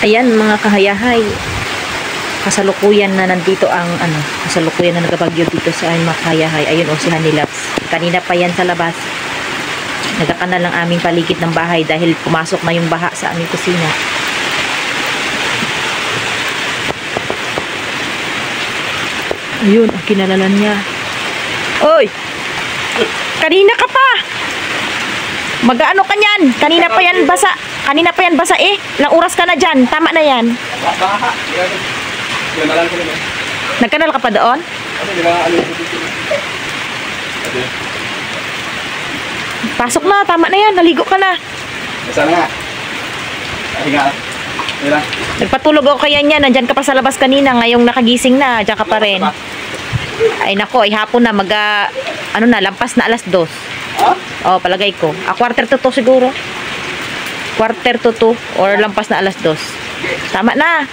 Ayan mga kahayahay, kasalukuyan na nandito ang kasalukuyan na nagabagyo dito sa aming mga kahayahay. Ayun o si Hanilaps. Kanina pa yan sa labas. Nagkakanal ng aming paligid ng bahay dahil pumasok na yung baha sa aming kusina. Ayun, ang kinalalan niya. Oy! Kanina ka pa! Mag-ano ka niyan? Kanina pa yan basa. Kanina pa yan basa eh. Ilang oras ka na dyan. Tama na yan. Baha. Kinalalan ko naman. Nagkanal ka pa doon? Pasok na. Tama na yan. Naligo ka na. Sana nga. Hinga. Nagpatulog ako kaya niya. Nandyan ka pa sa labas kanina. Ngayong nakagising na. Diyan ka pa rin. Ay nako. Ay hapon na. Lampas na 2:00. Ha? Oh, palagay ko. 1:45 siguro. 1:45 or lampas na 2:00. Tama na.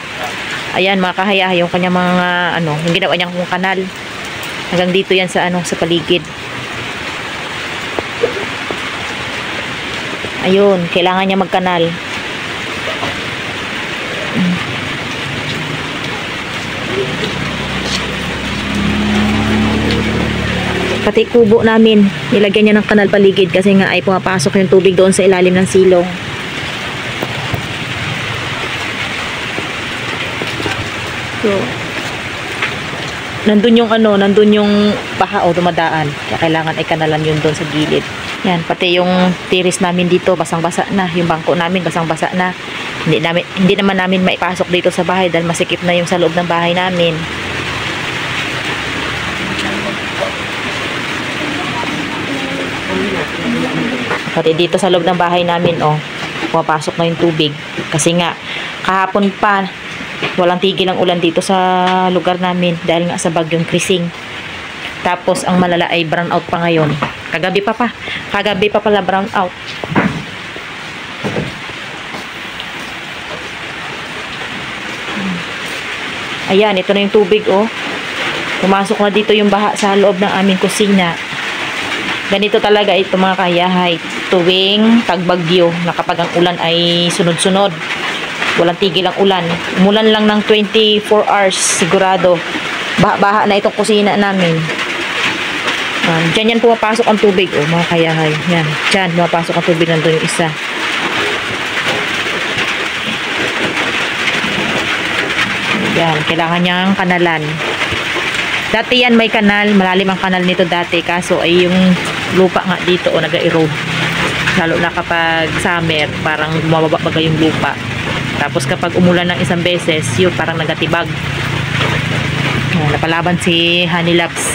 Ayan mga kahayahay, yung kanya mga yung ginawa niyang kanal. Hanggang dito yan sa sa paligid. Ayun, kailangan niya magkanal. Pati kubo namin, nilagyan niya ng kanal paligid kasi nga ay pumapasok yung tubig doon sa ilalim ng silong. So, nandun yung baha o dumadaan. Kaya kailangan ay kanalan yun doon sa gilid. Yan, pati yung tiris namin dito, basang-basa na. Yung bangko namin, basang-basa na. Hindi naman namin maipasok dito sa bahay dahil masikip na yung sa loob ng bahay namin. Pati dito sa loob ng bahay namin, pumapasok na yung tubig. Kasi nga, kahapon pa, walang tigil ang ulan dito sa lugar namin dahil nga sa bagyong Krising. Tapos, ang malala ay brown out pa ngayon. Kagabi pa pala brown out. Ayan, ito na yung tubig, pumasok na dito yung baha sa loob ng aming kusina. Ganito talaga ito mga kahayahay. Tuwing tagbagyo na kapag ang ulan ay sunod-sunod. Walang tigil ang ulan. Umulan lang ng 24 hours sigurado. Baha na itong kusina namin. Diyan yan pumapasok ang tubig. Mga kahayahay. Yan. Diyan pumapasok ang tubig. Nandun yung isa. Yan. Kailangan niyang kanalan. Dati yan may kanal, malalim ang kanal nito dati, kaso ay yung lupa nga dito nag-erode. Lalo na kapag summer, parang bumababa baga yung lupa. Tapos kapag umulan ng isang beses, yun parang nagatibag. Napalaban si Hanilaps.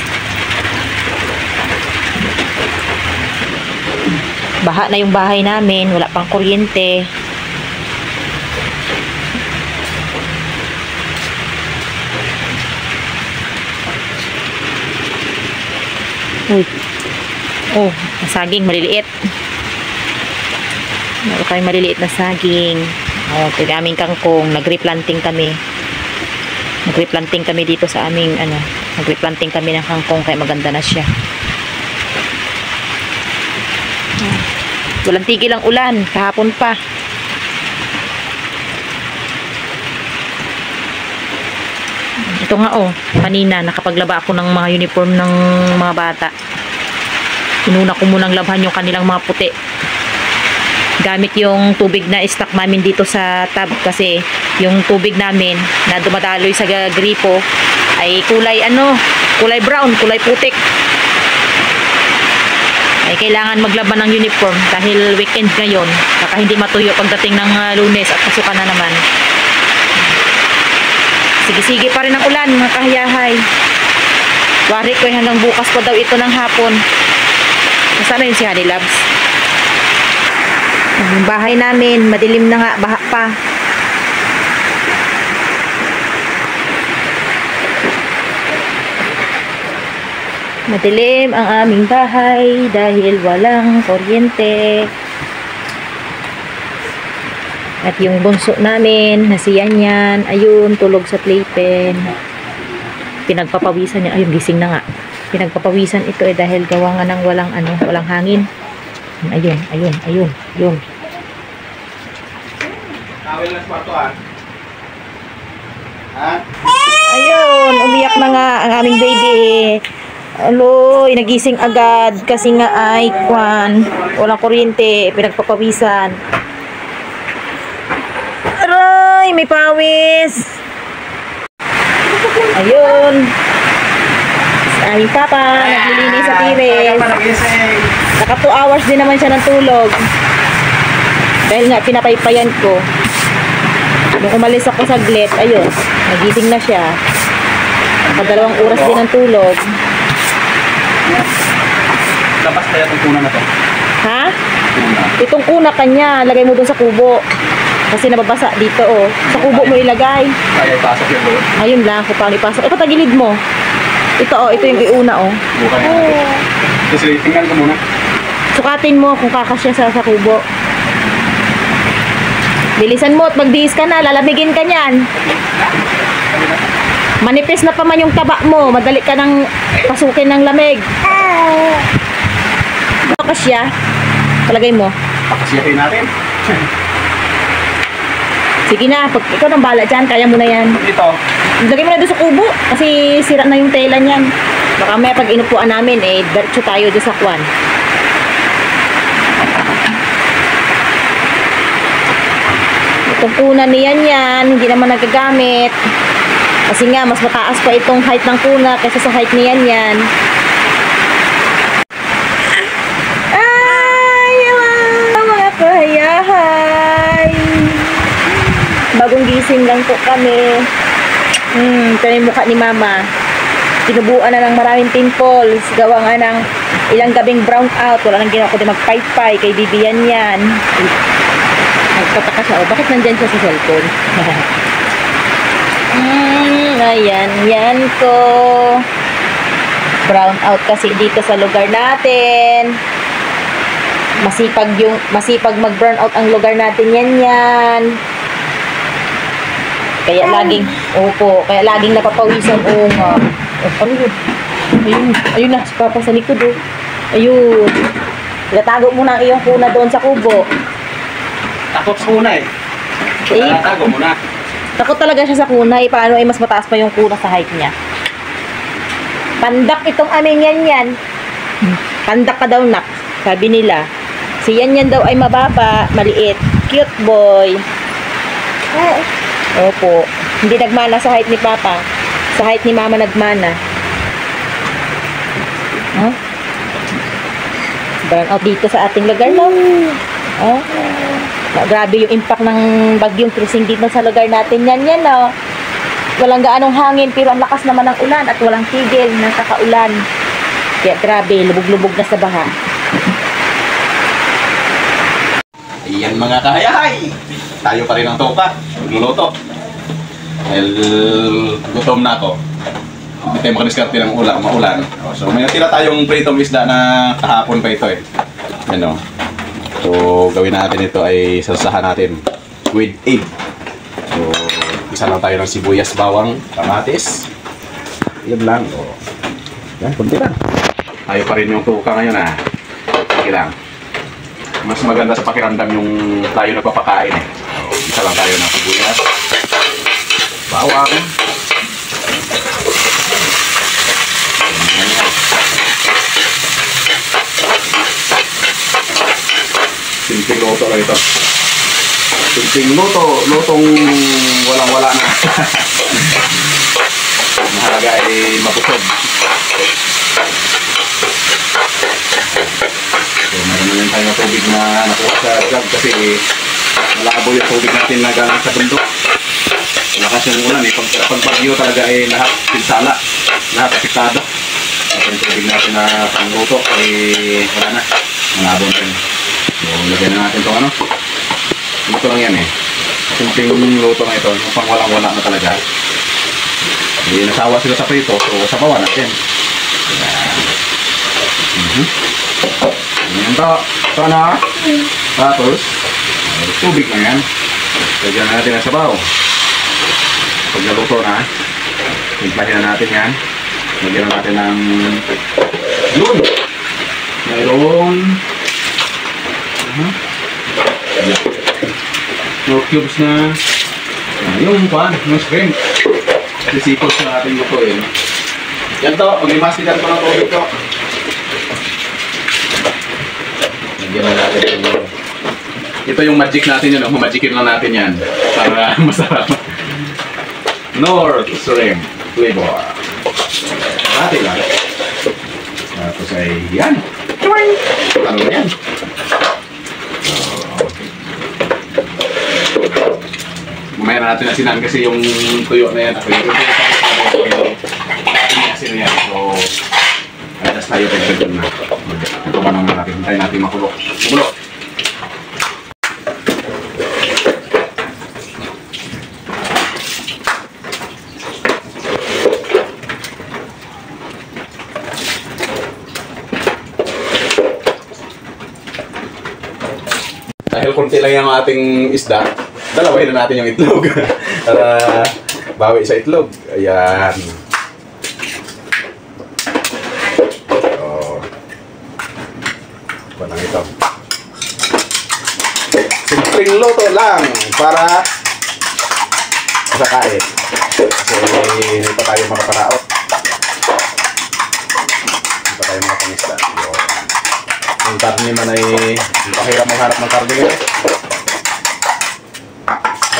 Baha na yung bahay namin, wala pang kuryente. Uy. Saging maliliit. Meron tayong maliliit na saging. Ito yung aming kangkong. Nag-replanting kami. Nag-replanting kami dito sa aming nag-replanting kami ng kangkong kaya maganda na siya. Walang tigil ang ulan. Kahapon pa. Ito nga kanina nakapaglaba ako ng mga uniform ng mga bata. Inuna ko munang labhan yung kanilang mga puti. Gamit yung tubig na stock namin dito sa tub kasi yung tubig namin na dumadaloy sa gripo ay kulay kulay brown, kulay putik. Ay kailangan maglaban ng uniform dahil weekend ngayon. Baka hindi matuyo pagdating ng Lunes at pasukan na naman. Sige pa rin ang ulan mga kahayahay. Wari ko hanggang bukas pa daw ito ng hapon. Nasaan na yun si Hanilaps? Yung bahay namin madilim na nga, baha pa. Madilim ang aming bahay dahil walang kuryente. At yung bunso namin, nasiyan yan. Ayun, tulog sa playpen. Pinagpapawisan niya. Ayun, gising na nga. Pinagpapawisan ito dahil gawa nga ng walang hangin. Ayun. Tawel na sa kwarto Ha? Ayun, umiyak na nga ang aming baby. Aloy, nagising agad kasi nga ay walang kuryente, pinagpapawisan. Aray, may pawis. Ayun. Ay, papa, naglilinis sa tires. Naka 2 hours din naman siya ng tulog. Dahil nga, pinapaypayan ko. Nung umalis ako saglit, ayun, nagising na siya. Naka 2 oras din ng tulog. Labas kaya itong kuna na to? Ha? Kuna. Itong kuna kanya, lagay mo doon sa kubo. Kasi nababasa dito, oh. Sa kubo mo ilagay. Kaya ipasok yung doon. Ayun lang, kung paano ipasok. Ito, tagilid mo. Ito, oh, ito yung iuna, oh. Bukan na natin. Kasi tingnan ko muna. Sukatin mo kung kakasya sa kubo. Bilisan mo at magbihis ka na, lalamigin ka niyan. Manipis na pa man yung taba mo, madali ka nang pasukin ng lamig. Kakasya, palagay mo. Pakasyahin natin. Sige na, pag ikaw nang bala dyan, kaya mo na yan. Dito. Lagay mo na doon sa kubo, kasi sira na yung tela niyan. Baka may pag inupuan namin, diretso tayo doon sa kwan. Itong kuna niyan yan, hindi naman nagagamit. Kasi nga, mas mataas pa itong height ng kuna kaysa sa height niyan yan. Ay, mga kahayahay. Bagong gising lang po kami. Ito yung mukha ni mama. Tinubuan na ng maraming pimples. Gawa nga ng ilang gabing brown out. Wala nang ginawa ko din magpaypay kay Bibian yan. Nagtataka siya. Oh, bakit nandyan siya sa cellphone? Ayan, yan ko. Brown out kasi dito sa lugar natin. Masipag mag-brown out ang lugar natin yan. Kaya kaya laging napapawisan. Oo nga. Ano yun? Ayun na, si Papa sa likod, oh. Ayun. Itatago mo na ang iyong kuna doon sa kubo. Takot sa kuna eh. Tago mo na. Takot talaga siya sa kuna. Paano mas mataas pa yung kuna sa height niya. Pandak itong aming yan. Pandak ka daw, nak. Sabi nila. Si yan daw ay mababa, maliit. Cute boy. Opo. Hindi nagmana sa height ni Papa. Sa height ni Mama nagmana. Huh? Burn out dito sa ating lugar, no? Oh. Grabe yung impact ng bagyong Krising dito sa lugar natin. Yan, no? Walang gaanong hangin, pero ang lakas naman ng ulan at walang tigil ng kakaulan. Kaya grabe, lubog-lubog na sa baha. Ayan mga kahayahay. Tayo pa rin ang toka. Magluluto. Dahil gutom na ako. Hindi tayo makadiskarte ng maulan. So may natira tayong pritong isda na kahapon pa ito eh. Ano? So gawin natin ito ay sasahan natin with egg. So isa lang tayo ng sibuyas, bawang, kamatis. Yan lang. O, yan, kunti lang. Tayo pa rin yung tuka ngayon ah. Sige lang. Mas maganda sa pakiramdam yung tayo nagpapakain eh. So, isa lang tayo ng sibuyas, bawang, simpleng luto lang ito. Simpleng lutong walang-wala na. Mahalaga ay mapusog. So, meron na rin tayo na tubig na nakuha sa jug kasi malabo yung tubig natin na galing sa bundok. Lakas yung ulan eh. Pag bagyo talaga ay lahat pinsala. Lahat apektado. Yung tubig natin na pangluto ay wala na. Malabo na rin. So, lagyan na natin itong ano. Luto lang yan eh. Simpleng luto na ito. Pang walang-wala na talaga. Hindi nasawa sila sa prito. So, sabawan natin. Ayan to. Ito na. Tapos, tubig na yan. Lagyan na natin ang sabaw. Pag naluto na, timplahin na natin yan. Lagyan na natin ng yun. Mayroong no cubes na yung pan, yung shrimp. Kasi sipos na natin lutuin. Yan to, mag-imasigan ko ng tubig to. Nagyan na natin yung... Ito yung magic natin yun, magikin lang natin yan. Para masarap. North Shrimp flavor. Natin lang. Tapos ay yan. Ano na yan? Mamaya na natin asinan kasi yung tuyo na yan. Asin na yan. So, alas tayo pagdagan na. Ito ba naman natin? Hintayin natin makulo. Makulo! Dahil konti lang yung ating isda, dalawahin na natin yung itlog. Para bawi sa itlog. Ayan. So, parang ito. Simpleng luto lang para masakain. Kasi hindi pa tayo makaparaot. Hindi pa tayo makapangisda. Yung karne man ay mahirap magharap ng karne ngayon.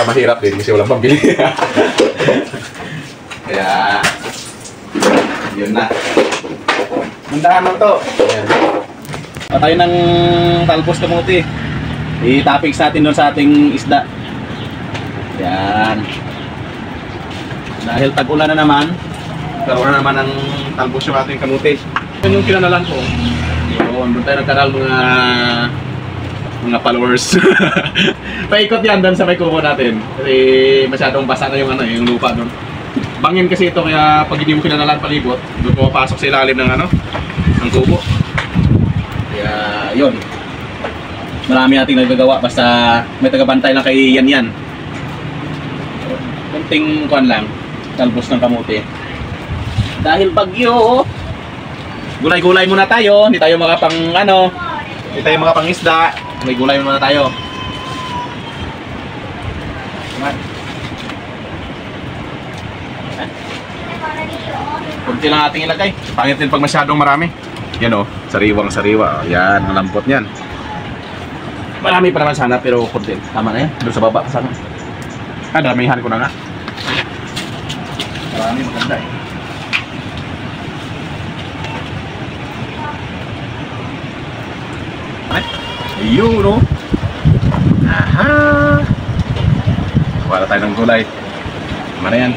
Mahirap din kasi walang pambili. Kaya yun na. Mandahan lang to. Ayan. Patay ng talbos kamuti. I-toppings natin doon sa ating isda. Yan. Dahil tag-ulan na naman, karoon na naman ng talbos yung ating kamuti. Yun yung kinanalan ko. Yun, doon tayo nagkanal mga followers. Paikot yan doon sa may kubo natin. Kasi masyadong basa na yung, yung lupa doon. Bangin kasi ito, kaya pag hindi mo kinanalan palibot, doon pumapasok sa ilalim ng ng kubo. Kaya yun. Marami nating nagagawa basta may tagabantay lang kay yan. Kunting kuan lang, talbos ng kamuti. Dahil bagyo, gulay-gulay muna tayo, hindi tayo hindi tayo makapang isda. May gulay muna tayo. Kunti lang ating ilagay. Pangit din pag masyadong marami. Yan o, sariwang-sariwa. Yan, malambot yan. Marami pa naman sana pero kunti. Tama na yan, doon sa baba sana. Damihan ko na nga. Marami, maganda eh. Ayun, no? Aha! Wala tayo ng gulay. Tama na yan.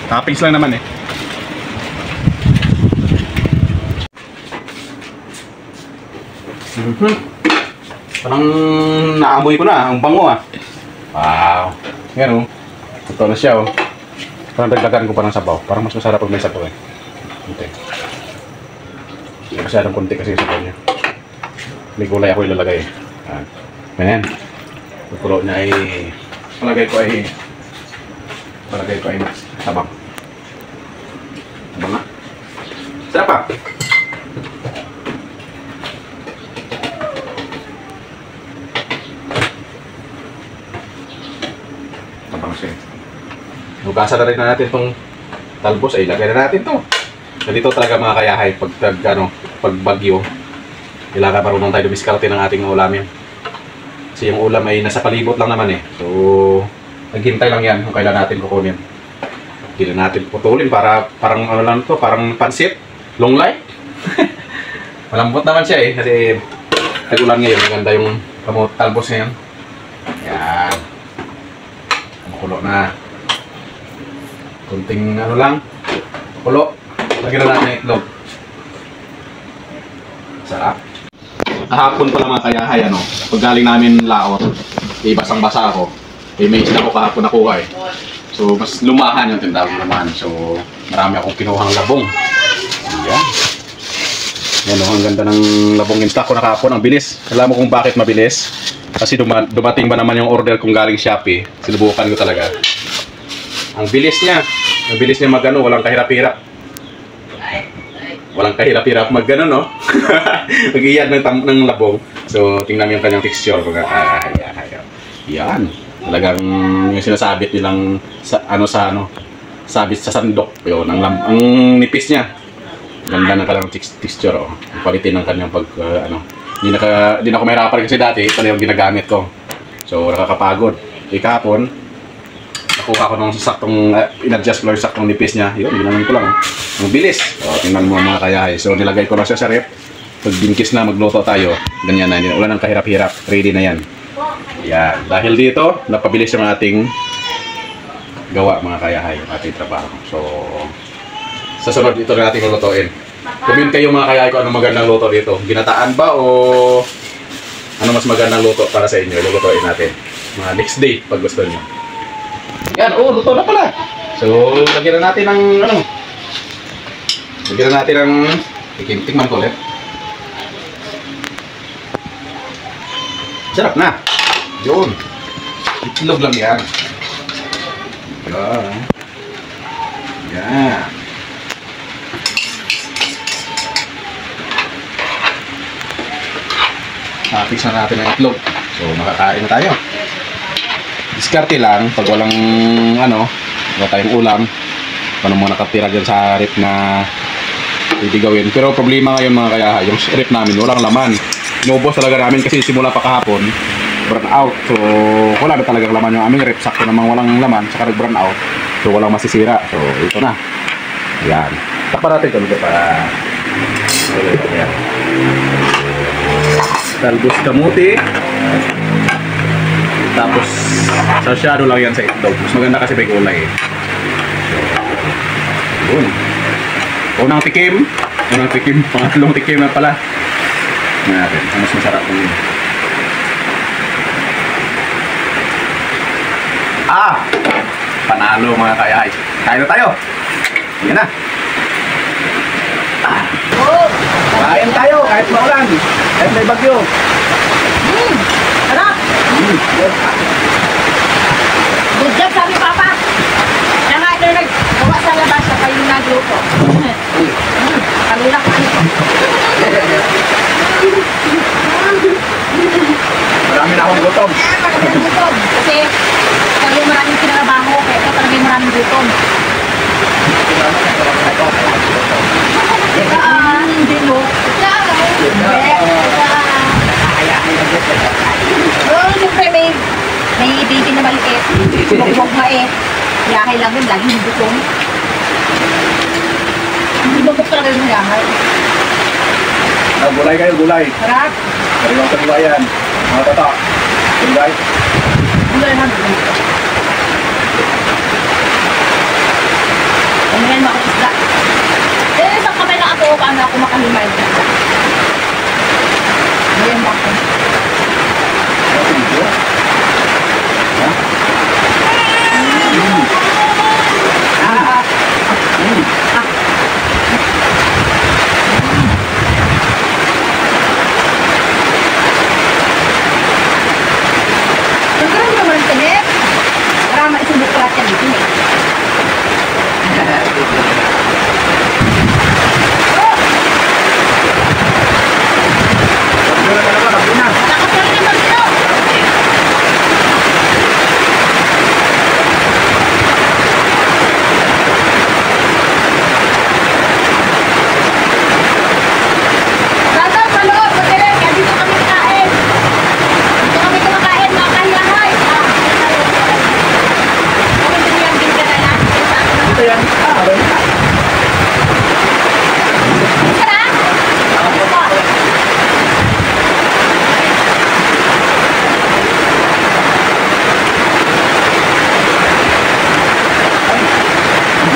Toppings lang naman eh. Parang naamoy ko na. Ang bango ah. Wow. Yan oh. Ito na siya oh. Parang dagdagan ko pa ng sabaw. Parang mas masarap pag may sabaw eh. Kunti. Masyadong kunti kasi yung sabaw niya. May gulay ako ilalagay. Ganyan. Yung kulo niya ay palagay ko ay sabang. Sabang nga. Sarap pa. Sabang siya. Hugasan na rin natin itong talbos ay ilagay na natin to. Ganito talaga mga kayahay pag bagyo. Kailangan marunong tayo dumiskarte ng ating ulamin. Kasi yung ulam ay nasa palibot lang naman eh. So, naghintay lang yan kung kailan natin kukunin. Hindi na natin putulin para parang ano lang to, parang pansit, long life. Malambot naman siya eh, kasi tag-ulan ngayon, maganda yung talbos ngayon. Yan. Makulo na. Kunting ano lang, kulo. Lagyan na natin ng itlog. Sarap. Kahapon pala mga kayahay, pag galing namin laot, basang-basa ako. May isda ko kahapon nakuha eh. So, mas lumahan yung tindawang naman. So, marami akong kinuhang labong. Ayan. Yan ang ganda ng labong in-stock ko na kahapon. Ang bilis. Alam mo kung bakit mabilis? Kasi dumating ba naman yung order kong galing Shopee. Sinubukan ko talaga. Ang bilis niya. Ang bilis niya walang kahirap-hirap. Walang kahirap-hirap mag-gano, no? Mag-iyad ng labong. So, tingnan mo yung kanyang texture. Yan. Talagang yung sinasabit nilang sabit sa sandok. Yun, ang nipis niya. Ganda ng kanyang texture, oh. Ang quality ng kanyang hindi na ako mahirapan kasi dati, ito na yung ginagamit ko. So, nakakapagod. Ikapon, nakuha ko ng saktong, in-adjust ko lang yung saktong nipis niya. Yun, ginanon ko lang. Ang bilis. O, tingnan mo mga kayahay. So, nilagay ko lang siya sa rep. Pag binkis na magluto tayo, ganyan na. Wala nang kahirap-hirap. Ready na yan. Yan. Dahil dito, napabilis yung ating gawa mga kayahay, ating trabaho. So, sa sunod ito na natin lulutuin. Comment kayo mga kayahay kung anong magandang luto dito. Ginataan ba o ano mas magandang luto para sa inyo? Lulutuin natin. Mga next day pag gusto niyo. Yan, oh, luto na pala. So, lagyan na natin ng lagyan na natin ng tikman ko ulit. Sarap na. Yun. Itlog lang yan. Yan. Yan. Tapos na natin ang itlog. So, makakain na tayo. Diskarte lang. Pag walang, wala tayong ulam. Paano mo nakatira dyan sa rip na pwede gawin. Pero problema ngayon mga kayaha, yung rip namin, walang laman. Inubos talaga namin kasi simula pa kahapon, burn out. So, wala na talagang laman yung aming rip. Sakto namang walang laman, saka nag-burn out. So, walang masisira. So, ito na. Ayan. Takpan natin ito dito para ayan. Talbos kamuti. Tapos, sasyado lang yan sa itlog. Mas maganda kasi may gulay eh. So, yun. Unang tikim. Pangatlong tikim na pala. Natin. Mas masarap kung yun. Panalo mga kayahay. Kain na tayo. Yan na. Kain tayo kahit maulan. Kahit may bagyo. Sarap! Good job, sabi Papa. Kaya nga ito naggawa sa labas sa kayo nagluto. Kalula ka ano. Marami na akong gutom. Maraming gutom. Kasi talaga maraming sinarabaho. Kaya ito talaga maraming gutom. Hindi mo. Siyempre may baby na maliit. Huwag nga eh. Yahay lang yun. Laging gutom. Hindi mo talaga yung yahay. Gulay kayo, gulay. Sarap. Kariwang sa gulayan. Mga tata. Gulay. Gulay na gulay. Ano yan mga isda? Isang kamay na ako paano ako makalimay. Ayan ba ako? Nagkaroon naman ng tinip. Marama isang buklat yan dito eh.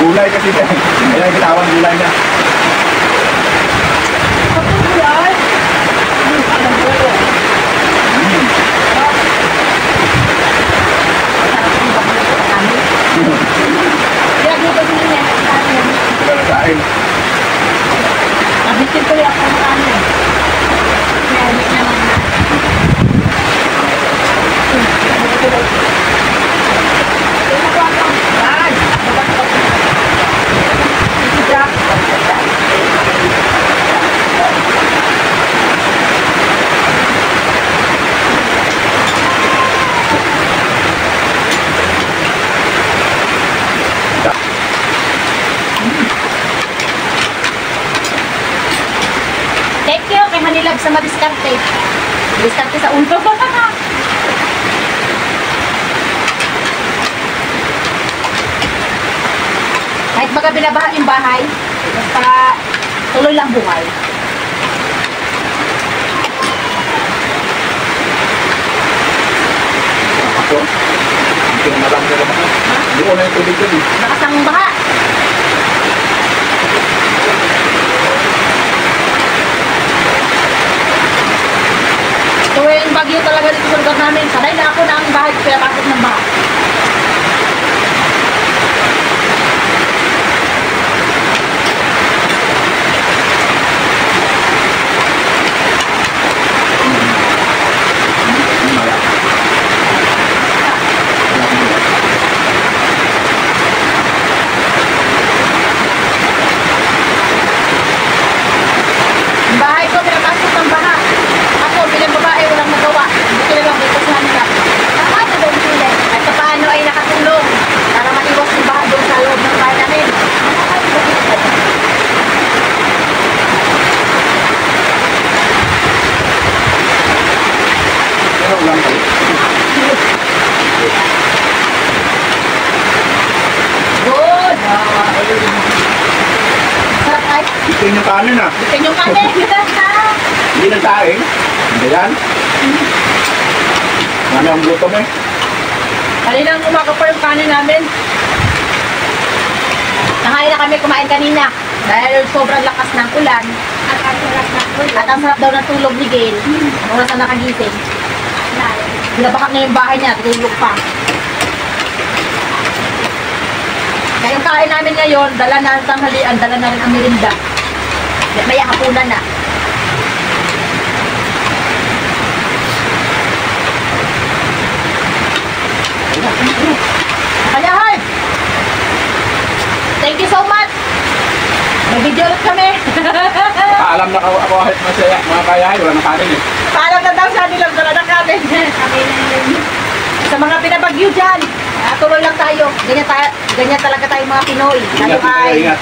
Gulay kasi yan. Ayan ang kitawan gulay niya. Gulay? Alam ko. Kaya dito din yan. Kain. Nabitin ko yung ako ng ano. Kaya hindi naman na. Ay! Basta madiskarte. Diskarte sa ulo. Kahit baga binabaha yung bahay, basta tuloy lang buhay. Ako? Hindi ko malam na naman. Hindi ko na yung tubig dun. Nakasang baha. Tuwing bagyo talaga dito sa lugar namin, sanay na ako na ang bahay kaya pasok ng baha. Ang bahay ko, pinapasok ng baha. Ako, bilang babae, walang magawa. Buti na lang, dito sa kanila. Nakakata doon sila. At paano ay nakatulong para maiwas yung baha doon sa loob ng bahay namin. Pero ulan kayo. Good! Sarap ay. Ito yung kanin ah. Bitin yung kami. Hindi na taing. Hindi yan. Ano ang gutom eh. Kaninang umaga pa yung kanin namin. Nangain na kami kumain kanina. Dahil sobrang lakas ng ulan. At ang sarap daw ng tulog ni Gail. Ang oras na nakagising. Binabakak na yung bahay niya. Tulog pa. Kaya yung kain namin ngayon, dala na ang tanghalian, dala na rin ang merinda. May hapunan na. Kaya hi! Thank you so much! May video ulit kami. Paalam na ako kahit masaya. Mga kayahay, wala na kanin eh. Paalam na daw sa nilang dala na kami. Sa mga pinabagyo dyan, tuloy lang tayo. Ganyan talaga tayo mga Pinoy. Tayo Ingat, ay ingat.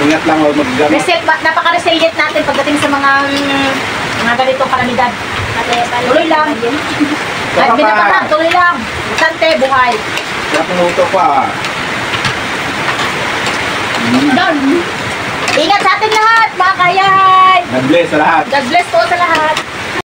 Ingat lang huwag mag-gano. napaka-resilient natin pagdating sa mga ganitong kalamidad. Tuloy lang. Kahit binabaha, tuloy lang. Sante, buhay. Kaya pinuto pa. Doon. Ingat sa atin lahat, mga kayahay. God bless sa lahat. God bless po sa lahat.